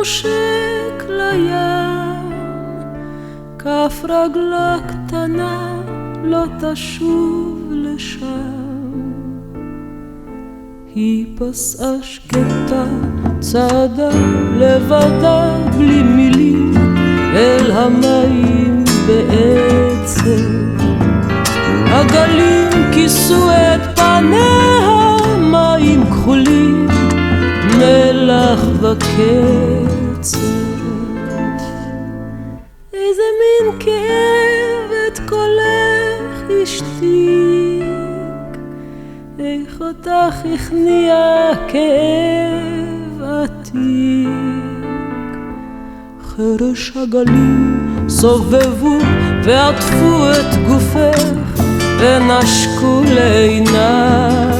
נושק לים, כף רגלה קטנה לא תשוב לשם. היא פסעה שקטה, צעדה לבדה בלי מילים אל המים בעצם. הגלים כיסו את פניה, מים כחולים, מלח וקצת. איזה מין כאב את קולך השתיק, איך אותך הכניע כאב עתיק. חרש הגלים סובבו ועטפו את גופך ונשקו לעינייך.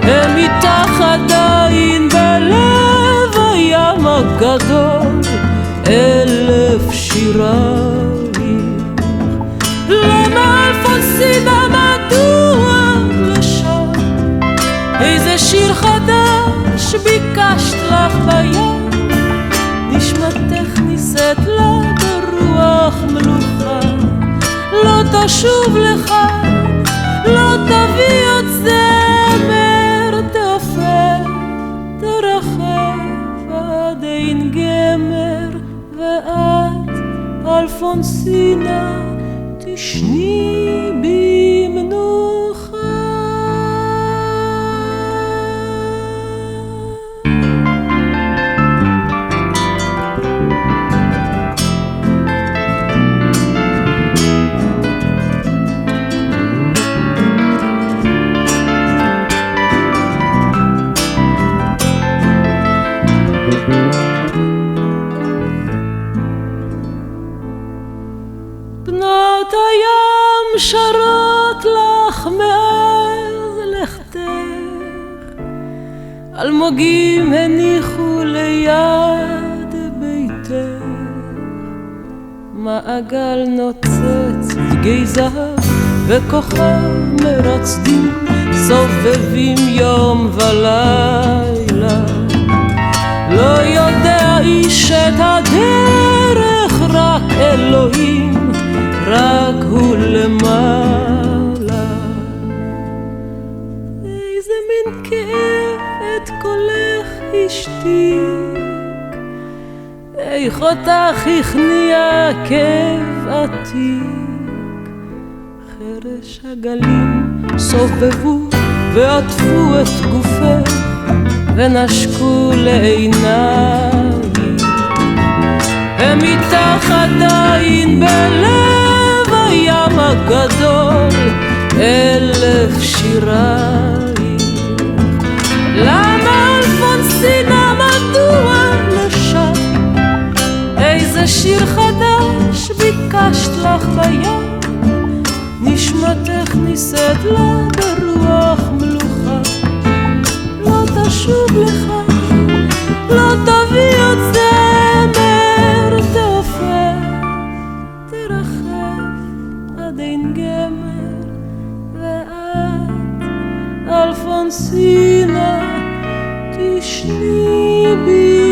הם איתך עדיין בלב הים הגדול, 1000 שירייך. למה אלפונסינה, מדוע לשם? איזה שיר חדש ביקשת לך בים? נשמתך נישאת לה ברוח מלוכה, לא תשוב לך, לא תביא עוד זמר, תאפר, תרחב עד אין גמר, ואת אלפונסינה תשני במנוחה. בנות הים שרות לך מאז לכתך, אלמוגים הניחו ליד ביתך. מעגל נוצץ דגי זהב וכוכב מרצדים, סובבים יום ולילה. לא יודע איש את הדרך, רק אלוהים, רק הוא למעלה. איזה מין כאב את קולך השתיק, איך אותך הכניע כאב עתיק. חרש הגלים סובבו ועטפו את גופך ונשקו לעינייך. הם איתך עדיין בלב הים הגדול, 1000 שירייך. למה אלפונסינה, מדוע לשם? איזה שיר חדש ביקשת לך בים? נשמתך נישאת לה ברוח מלוכה, לא תשוב לך, לא תביא עוד זמר, תאפר, תרחב עד אין גמר, ואת אלפונסינה תשני בי